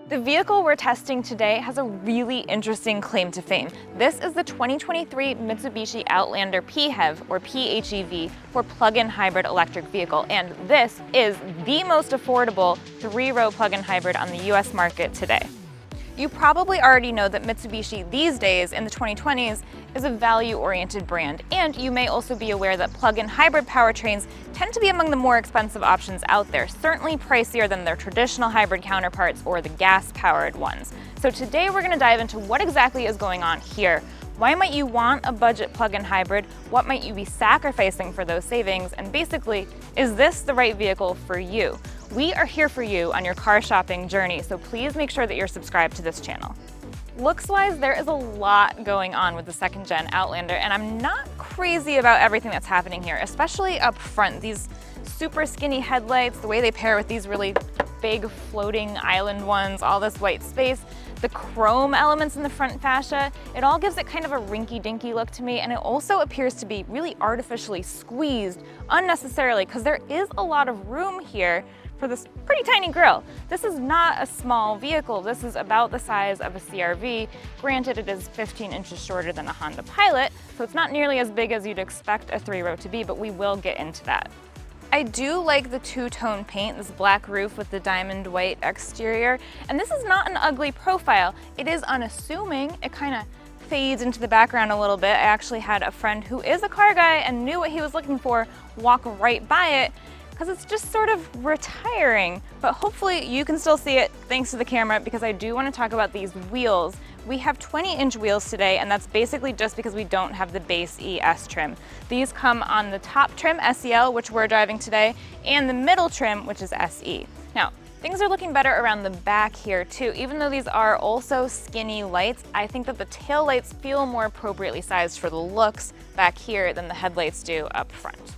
The vehicle we're testing today has a really interesting claim to fame. This is the 2023 Mitsubishi Outlander PHEV, or PHEV, for plug-in hybrid electric vehicle, and this is the most affordable three-row plug-in hybrid on the US market today. You probably already know that Mitsubishi these days, in the 2020s, is a value-oriented brand, and you may also be aware that plug-in hybrid powertrains tend to be among the more expensive options out there, certainly pricier than their traditional hybrid counterparts or the gas-powered ones. So today we're going to dive into what exactly is going on here. Why might you want a budget plug-in hybrid? What might you be sacrificing for those savings? And basically, is this the right vehicle for you? We are here for you on your car shopping journey, so please make sure that you're subscribed to this channel. Looks-wise, there is a lot going on with the second-gen Outlander, and I'm not crazy about everything that's happening here, especially up front. These super skinny headlights, the way they pair with these really big floating island ones, all this white space, the chrome elements in the front fascia, it all gives it kind of a rinky-dinky look to me, and it also appears to be really artificially squeezed unnecessarily because there is a lot of room here for this pretty tiny grille. This is not a small vehicle. This is about the size of a CR-V. Granted, it is 15 inches shorter than a Honda Pilot, so it's not nearly as big as you'd expect a three-row to be, but we will get into that. I do like the two-tone paint, this black roof with the diamond white exterior, and this is not an ugly profile. It is unassuming. It kind of fades into the background a little bit. I actually had a friend who is a car guy and knew what he was looking for walk right by it, because it's just sort of retiring, but hopefully you can still see it thanks to the camera, because I do want to talk about these wheels. We have 20-inch wheels today, and that's basically just because we don't have the base ES trim. These come on the top trim, SEL, which we're driving today, and the middle trim, which is SE. Now, things are looking better around the back here too. Even though these are also skinny lights, I think that the tail lights feel more appropriately sized for the looks back here than the headlights do up front.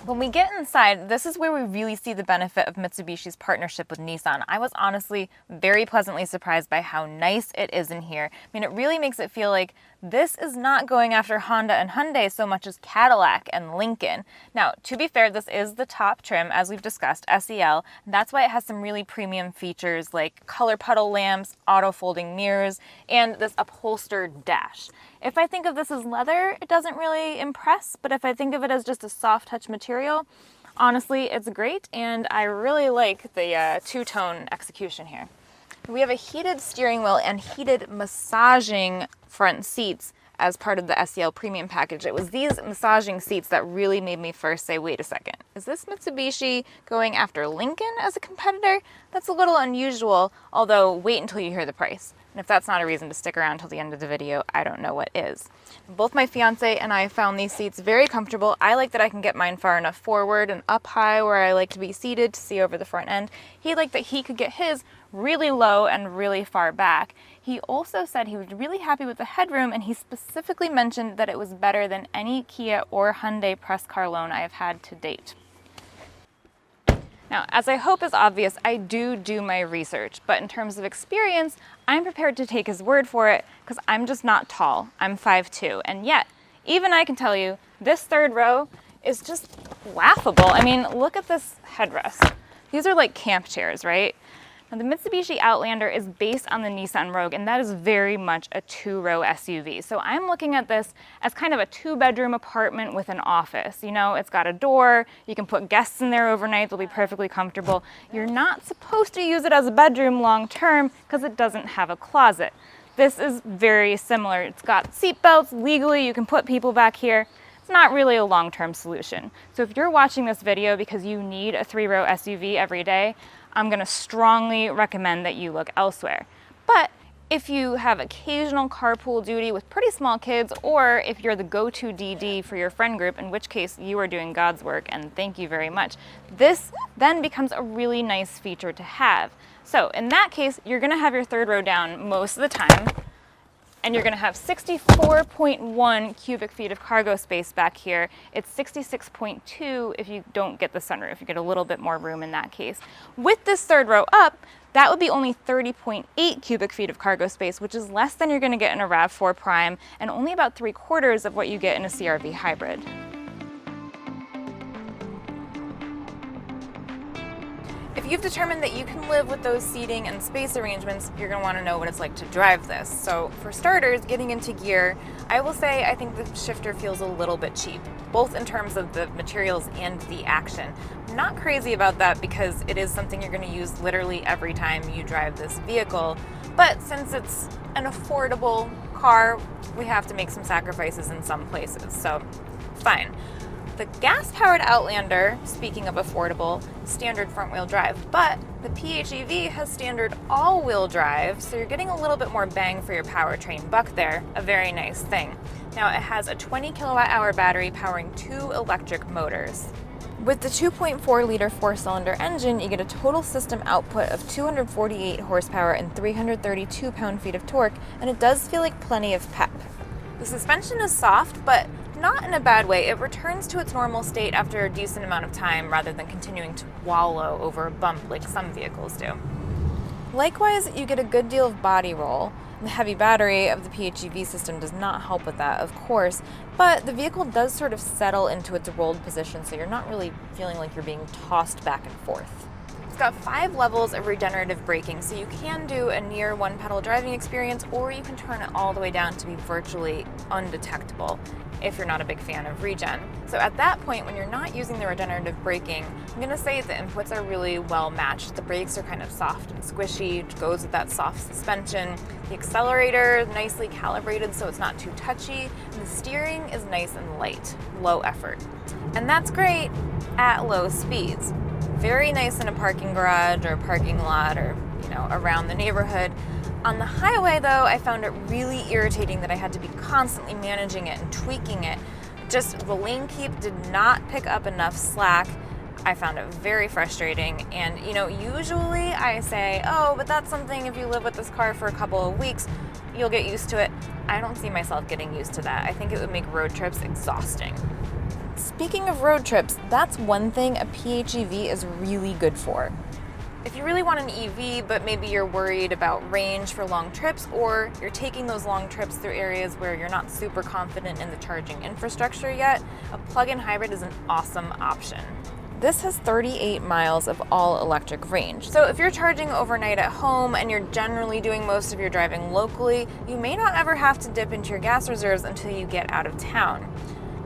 When we get inside, this is where we really see the benefit of Mitsubishi's partnership with Nissan. I was honestly very pleasantly surprised by how nice it is in here. I mean, it really makes it feel like this is not going after Honda and Hyundai so much as Cadillac and Lincoln. Now, to be fair, this is the top trim, as we've discussed, SEL. And that's why it has some really premium features like color puddle lamps, auto-folding mirrors, and this upholstered dash. If I think of this as leather, it doesn't really impress, but if I think of it as just a soft touch material, honestly, it's great, and I really like the two-tone execution here. We have a heated steering wheel and heated massaging front seats as part of the SEL premium package. It was these massaging seats that really made me first say, wait a second, is this Mitsubishi going after Lincoln as a competitor? That's a little unusual, although wait until you hear the price. And if that's not a reason to stick around till the end of the video, I don't know what is. Both my fiance and I found these seats very comfortable. I like that I can get mine far enough forward and up high where I like to be seated to see over the front end. He liked that he could get his really low and really far back. He also said he was really happy with the headroom, and he specifically mentioned that it was better than any Kia or Hyundai press car loan I have had to date. Now, as I hope is obvious, I do my research, but in terms of experience, I'm prepared to take his word for it because I'm just not tall. I'm 5'2", and yet, even I can tell you, this third row is just laughable. I mean, look at this headrest. These are like camp chairs, right? Now, the Mitsubishi Outlander is based on the Nissan Rogue, and that is very much a two-row SUV. So I'm looking at this as kind of a two-bedroom apartment with an office. You know, it's got a door, you can put guests in there overnight, they'll be perfectly comfortable. You're not supposed to use it as a bedroom long-term because it doesn't have a closet. This is very similar. It's got seat belts, legally you can put people back here. It's not really a long-term solution. So if you're watching this video because you need a three-row SUV every day, I'm going to strongly recommend that you look elsewhere. But if you have occasional carpool duty with pretty small kids, or if you're the go-to DD for your friend group, in which case you are doing God's work, and thank you very much, this then becomes a really nice feature to have. So in that case, you're going to have your third row down most of the time, and you're going to have 64.1 cubic feet of cargo space back here. It's 66.2 if you don't get the sunroof. You get a little bit more room in that case. With this third row up, that would be only 30.8 cubic feet of cargo space, which is less than you're going to get in a RAV4 Prime and only about 3/4 of what you get in a CR-V hybrid. If you've determined that you can live with those seating and space arrangements, you're going to want to know what it's like to drive this. So for starters, getting into gear, I will say I think the shifter feels a little bit cheap, both in terms of the materials and the action. I'm not crazy about that because it is something you're going to use literally every time you drive this vehicle, but since it's an affordable car, we have to make some sacrifices in some places, so fine. The gas-powered Outlander, speaking of affordable, standard front-wheel drive, but the PHEV has standard all-wheel drive, so you're getting a little bit more bang for your powertrain buck there, a very nice thing. Now it has a 20 kilowatt-hour battery powering 2 electric motors. With the 2.4-liter four-cylinder engine, you get a total system output of 248 horsepower and 332 pound-feet of torque, and it does feel like plenty of pep. The suspension is soft, but not in a bad way. It returns to its normal state after a decent amount of time rather than continuing to wallow over a bump like some vehicles do. Likewise, you get a good deal of body roll. The heavy battery of the PHEV system does not help with that, of course, but the vehicle does sort of settle into its rolled position, so you're not really feeling like you're being tossed back and forth. It's got 5 levels of regenerative braking, so you can do a near one-pedal driving experience, or you can turn it all the way down to be virtually undetectable if you're not a big fan of regen. So at that point, when you're not using the regenerative braking, I'm going to say the inputs are really well matched. The brakes are kind of soft and squishy, which goes with that soft suspension. The accelerator is nicely calibrated so it's not too touchy, and the steering is nice and light, low effort. And that's great at low speeds. Very nice in a parking garage or parking lot or, around the neighborhood. On the highway, though, I found it really irritating that I had to be constantly managing it and tweaking it. Just the lane keep did not pick up enough slack. I found it very frustrating. And, usually I say, oh, but that's something if you live with this car for a couple of weeks, you'll get used to it. I don't see myself getting used to that. I think it would make road trips exhausting. Speaking of road trips, that's one thing a PHEV is really good for. If you really want an EV, but maybe you're worried about range for long trips, or you're taking those long trips through areas where you're not super confident in the charging infrastructure yet, a plug-in hybrid is an awesome option. This has 38 miles of all-electric range. So if you're charging overnight at home and you're generally doing most of your driving locally, you may not ever have to dip into your gas reserves until you get out of town.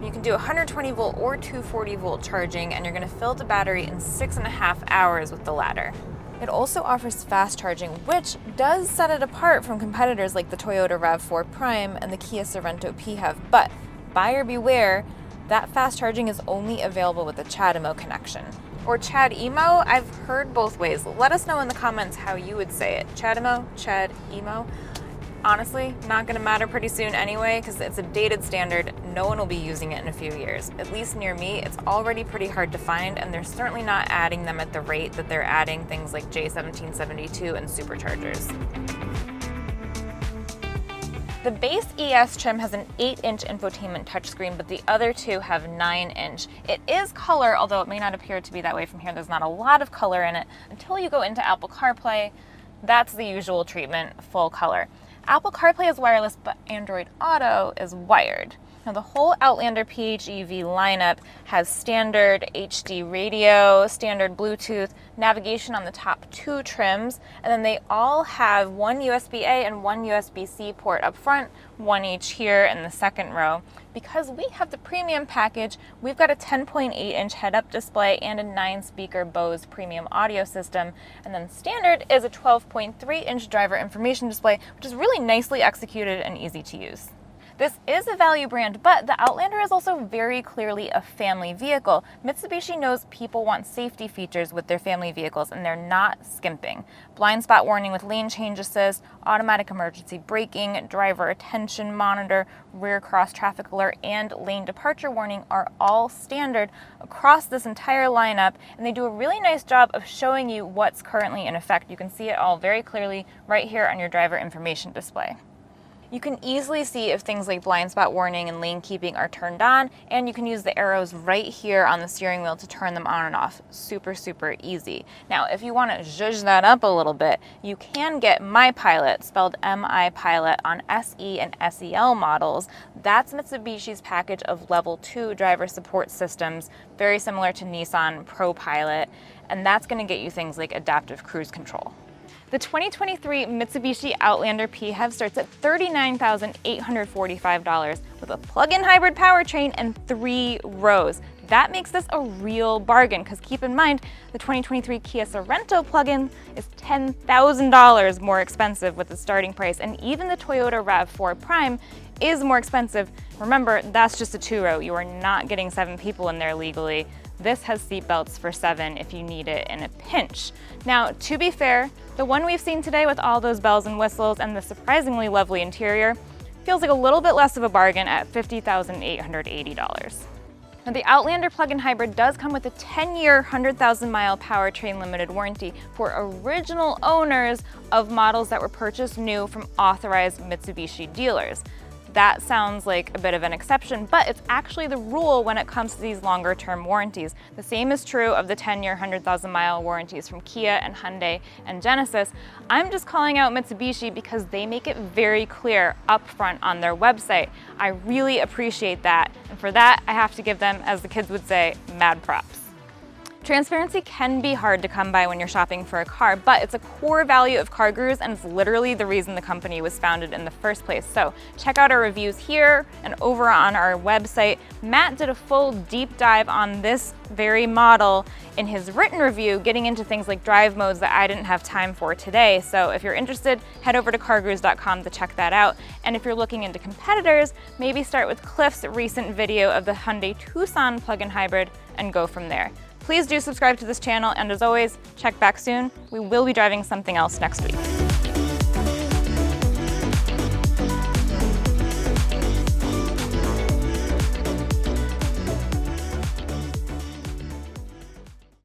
You can do 120 volt or 240 volt charging, and you're going to fill the battery in 6.5 hours with the latter. It also offers fast charging, which does set it apart from competitors like the Toyota RAV4 Prime and the Kia Sorento PHEV, but buyer beware, that fast charging is only available with the CHAdeMO connection. Or CHAdeMO, I've heard both ways. Let us know in the comments how you would say it. CHAdeMO, CHAdeMO. Honestly, not going to matter pretty soon anyway, because it's a dated standard. No one will be using it in a few years. At least near me, it's already pretty hard to find, and they're certainly not adding them at the rate that they're adding things like J1772 and superchargers. The base ES trim has an 8-inch infotainment touchscreen, but the other two have 9-inch. It is color, although it may not appear to be that way from here. There's not a lot of color in it until you go into Apple CarPlay. That's the usual treatment, full color. Apple CarPlay is wireless, but Android Auto is wired. Now the whole Outlander PHEV lineup has standard HD radio, standard Bluetooth, navigation on the top 2 trims, and then they all have one USB-A and one USB-C port up front, one each here in the second row. Because we have the premium package, we've got a 10.8-inch head-up display and a 9-speaker Bose premium audio system, and then standard is a 12.3-inch driver information display, which is really nicely executed and easy to use. This is a value brand, but the Outlander is also very clearly a family vehicle. Mitsubishi knows people want safety features with their family vehicles, and they're not skimping. Blind spot warning with lane change assist, automatic emergency braking, driver attention monitor, rear cross traffic alert, and lane departure warning are all standard across this entire lineup, and they do a really nice job of showing you what's currently in effect. You can see it all very clearly right here on your driver information display. You can easily see if things like blind spot warning and lane keeping are turned on, and you can use the arrows right here on the steering wheel to turn them on and off. Super, super easy. Now, if you want to zhuzh that up a little bit, you can get MyPilot, spelled MI-Pilot, on SE and SEL models. That's Mitsubishi's package of level 2 driver support systems, very similar to Nissan ProPilot, and that's going to get you things like adaptive cruise control. The 2023 Mitsubishi Outlander PHEV starts at $39,845 with a plug-in hybrid powertrain and 3 rows. That makes this a real bargain, because keep in mind, the 2023 Kia Sorento plug-in is $10,000 more expensive with the starting price, and even the Toyota RAV4 Prime is more expensive. Remember, that's just a 2-row. You are not getting 7 people in there legally. This has seat belts for 7 if you need it in a pinch. Now, to be fair, the one we've seen today with all those bells and whistles and the surprisingly lovely interior feels like a little bit less of a bargain at $50,880. Now, the Outlander plug-in hybrid does come with a 10-year, 100,000-mile powertrain limited warranty for original owners of models that were purchased new from authorized Mitsubishi dealers. That sounds like a bit of an exception, but it's actually the rule when it comes to these longer term warranties. The same is true of the 10-year, 100,000-mile warranties from Kia and Hyundai and Genesis. I'm just calling out Mitsubishi because they make it very clear upfront on their website. I really appreciate that, and for that, I have to give them, as the kids would say, mad props. Transparency can be hard to come by when you're shopping for a car, but it's a core value of CarGurus, and it's literally the reason the company was founded in the first place. So check out our reviews here and over on our website. Matt did a full deep dive on this very model in his written review, getting into things like drive modes that I didn't have time for today. So if you're interested, head over to cargurus.com to check that out. And if you're looking into competitors, maybe start with Cliff's recent video of the Hyundai Tucson plug-in hybrid and go from there. Please do subscribe to this channel, and as always, check back soon. We will be driving something else next week.